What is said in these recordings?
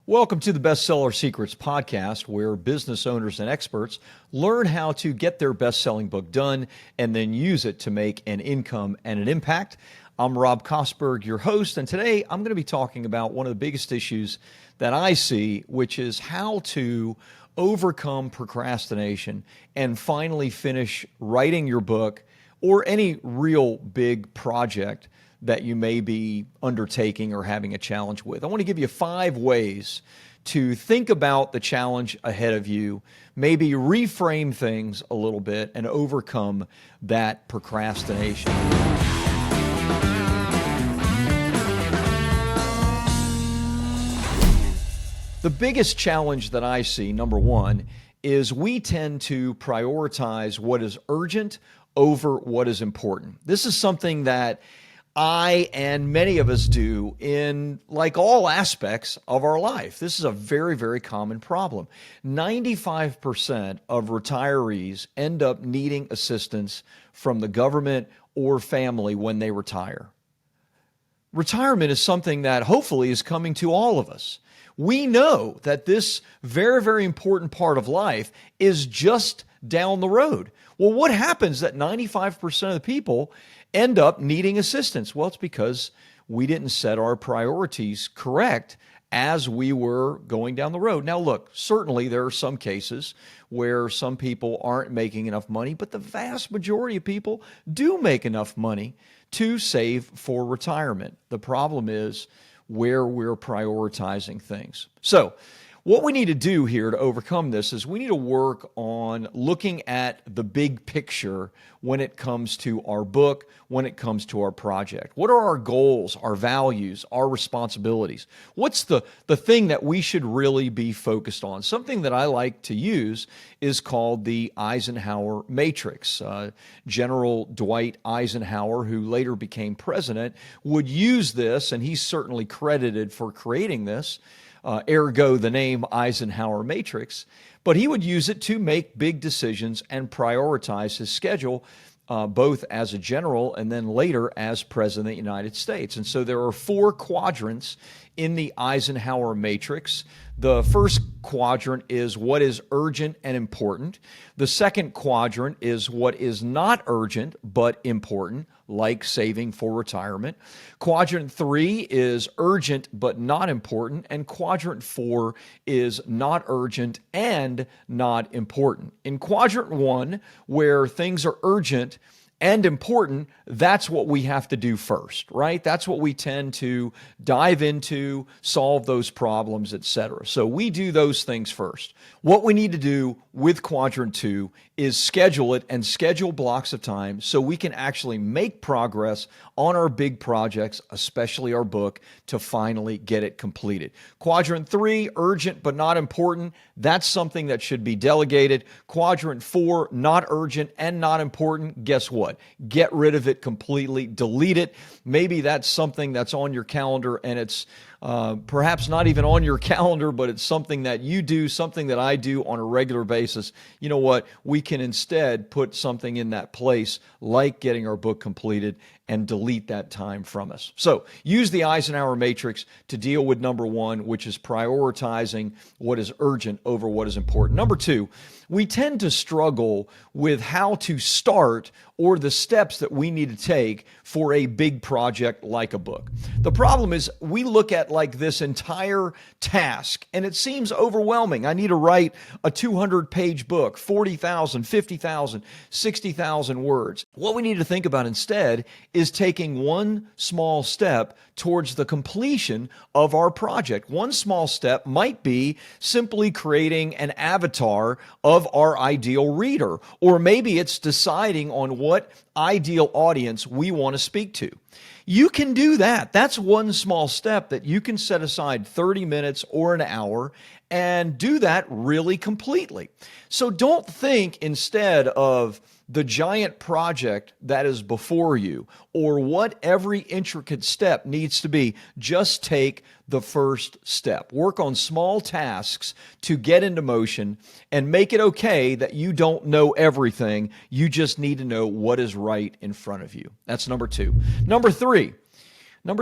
Welcome to the Bestseller Secrets podcast, where business owners and experts learn how to get their best-selling book done and then use it to make an income and an impact. I'm Rob Kosberg, your host, and today I'm going to be talking about one of the biggest issues that I see, which is how to overcome procrastination and finally finish writing your book or any real big project that you may be undertaking or having a challenge with. I want to give you 5 ways to think about the challenge ahead of you, maybe reframe things a little bit and overcome that procrastination. The biggest challenge that I see, number one, is we tend to prioritize what is urgent over what is important. This is something that I and many of us do in like all aspects of our life. This is a very, very common problem. 95% of retirees end up needing assistance from the government or family when they retire. Retirement is something that hopefully is coming to all of us. We know that this very, very important part of life is just down the road. Well, what happens that 95% of the people end up needing assistance? Well, it's because we didn't set our priorities correct as we were going down the road. Now, look, certainly there are some cases where some people aren't making enough money, but the vast majority of people do make enough money to save for retirement. The problem is where we're prioritizing things. So, what we need to do here to overcome this is we need to work on looking at the big picture when it comes to our book, when it comes to our project. What are our goals, our values, our responsibilities? What's the thing that we should really be focused on? Something that I like to use is called the Eisenhower Matrix. General Dwight Eisenhower, who later became president, would use this, and he's certainly credited for creating this. Ergo the name Eisenhower Matrix, but he would use it to make big decisions and prioritize his schedule, both as a general and then later as president of the United States. And so there are 4 quadrants in the Eisenhower Matrix. The first quadrant is what is urgent and important. The second quadrant is what is not urgent but important, like saving for retirement. Quadrant 3 is urgent but not important, and quadrant 4 is not urgent and not important. In quadrant 1, where things are urgent and important, that's what we have to do first, right? That's what we tend to dive into, solve those problems, etc. So we do those things first. What we need to do with quadrant 2 is schedule it and schedule blocks of time so we can actually make progress on our big projects, especially our book, to finally get it completed. Quadrant 3, urgent but not important. That's something that should be delegated. Quadrant 4, not urgent and not important. Guess what? Get rid of it completely, delete it. Maybe that's something that's on your calendar and it's perhaps not even on your calendar, but it's something that you do, something that I do on a regular basis. You know what? We can instead put something in that place like getting our book completed and delete that time from us. So use the Eisenhower Matrix to deal with number 1, which is prioritizing what is urgent over what is important. Number 2, we tend to struggle with how to start or the steps that we need to take for a big project like a book. The problem is we look at like this entire task and it seems overwhelming. I need to write a 200-page book, 40,000, 50,000, 60,000 words. What we need to think about instead is taking one small step towards the completion of our project. One small step might be simply creating an avatar of our ideal reader, or maybe it's deciding on what ideal audience we want to speak to. You can do that. That's one small step that you can set aside 30 minutes or an hour and do that really completely. So don't think instead of the giant project that is before you or what every intricate step needs to be. Just take the first step. Work on small tasks to get into motion and make it okay that you don't know everything. You just need to know what is right in front of you. That's number 2. Number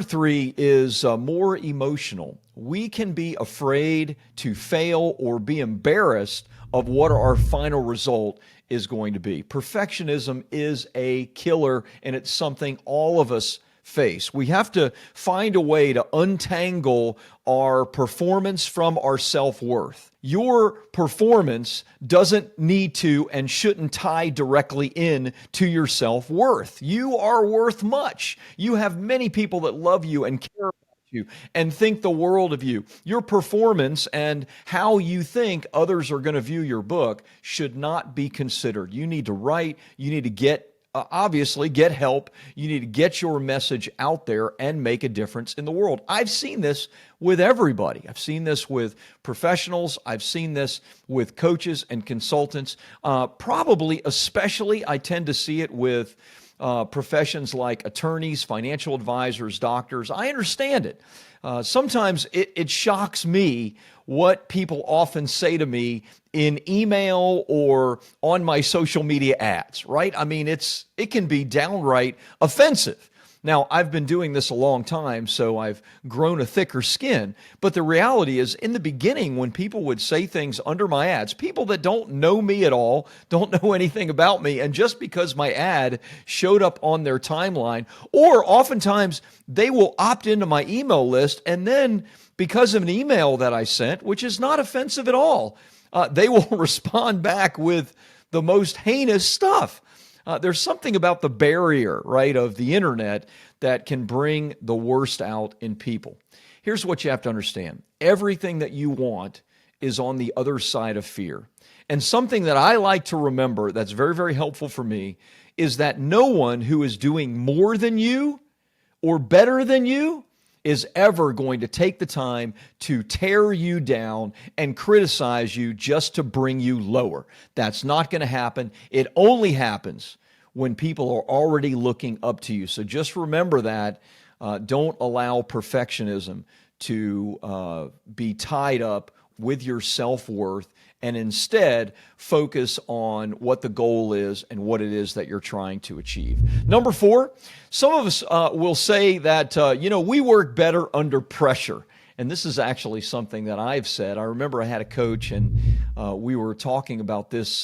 three is more emotional. we can be afraid to fail or be embarrassed of what our final result is going to be. Perfectionism is a killer, and it's something all of us face. We have to find a way to untangle our performance from our self-worth. Your performance doesn't need to and shouldn't tie directly in to your self-worth. You are worth much. You have many people that love you and care about you and think the world of you. Your performance and how you think others are going to view your book should not be considered. You need to write, you need to obviously get help. You need to get your message out there and make a difference in the world. I've seen this with everybody. I've seen this with professionals. I've seen this with coaches and consultants. Probably, especially, I tend to see it with professions like attorneys, financial advisors, doctors. I understand it. Sometimes it shocks me what people often say to me in email or on my social media ads, right? I mean, it can be downright offensive. Now, I've been doing this a long time, so I've grown a thicker skin. But the reality is, in the beginning, when people would say things under my ads, people that don't know me at all, don't know anything about me, and just because my ad showed up on their timeline, or oftentimes they will opt into my email list, and then because of an email that I sent, which is not offensive at all, they will respond back with the most heinous stuff. There's something about the barrier, right, of the internet that can bring the worst out in people. Here's what you have to understand. Everything that you want is on the other side of fear. And something that I like to remember that's very, very helpful for me is that no one who is doing more than you or better than you is ever going to take the time to tear you down and criticize you just to bring you lower. That's not going to happen. It only happens when people are already looking up to you. So just remember that. Don't allow perfectionism to be tied up with your self-worth, and instead focus on what the goal is and what it is that you're trying to achieve. Number 4, some of us will say that, we work better under pressure. And this is actually something that I've said. I remember I had a coach and we were talking about this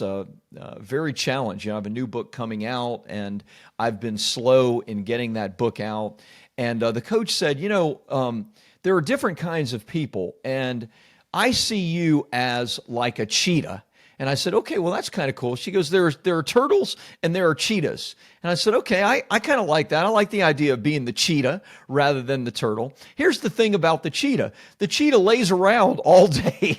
very challenge. I have a new book coming out and I've been slow in getting that book out. And the coach said, there are different kinds of people, and I see you as like a cheetah. And I said, okay, well, that's kind of cool. She goes, there are turtles and there are cheetahs. And I said, okay, I kind of like that. I like the idea of being the cheetah rather than the turtle. Here's the thing about the cheetah. The cheetah lays around all day.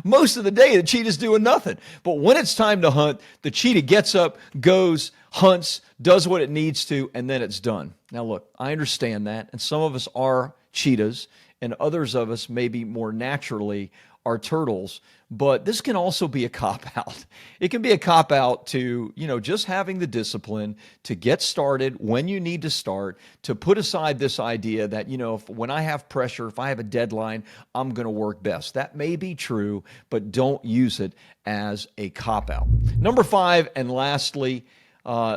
Most of the day, the cheetah's doing nothing. But when it's time to hunt, the cheetah gets up, goes, hunts, does what it needs to, and then it's done. Now, look, I understand that. And some of us are cheetahs, and others of us maybe more naturally are turtles, but this can also be a cop-out. It can be a cop-out to, just having the discipline to get started when you need to start, to put aside this idea that, when I have pressure, if I have a deadline, I'm going to work best. That may be true, but don't use it as a cop-out. Number 5, and lastly,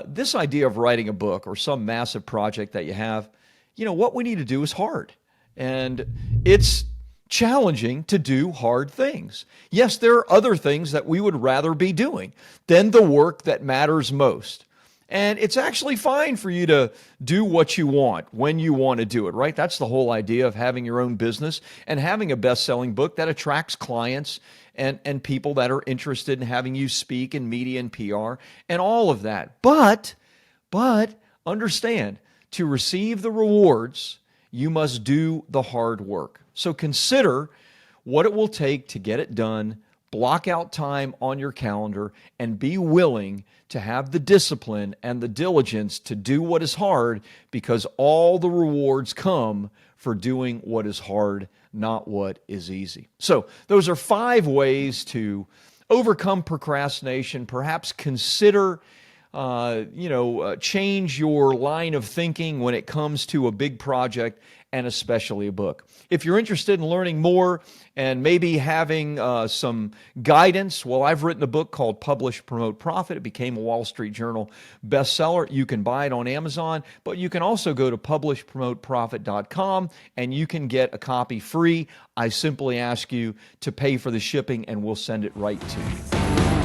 this idea of writing a book or some massive project that you have, what we need to do is hard. And it's challenging to do hard things. Yes, there are other things that we would rather be doing than the work that matters most. And it's actually fine for you to do what you want when you want to do it, right? That's the whole idea of having your own business and having a best-selling book that attracts clients and people that are interested in having you speak in media and PR and all of that. But understand, to receive the rewards, you must do the hard work. So consider what it will take to get it done, block out time on your calendar, and be willing to have the discipline and the diligence to do what is hard, because all the rewards come for doing what is hard, not what is easy. So those are 5 ways to overcome procrastination. Perhaps consider change your line of thinking when it comes to a big project and especially a book. If you're interested in learning more and maybe having some guidance, well, I've written a book called Publish, Promote, Profit. It became a Wall Street Journal bestseller. You can buy it on Amazon, but you can also go to publishpromoteprofit.com and you can get a copy free. I simply ask you to pay for the shipping and we'll send it right to you.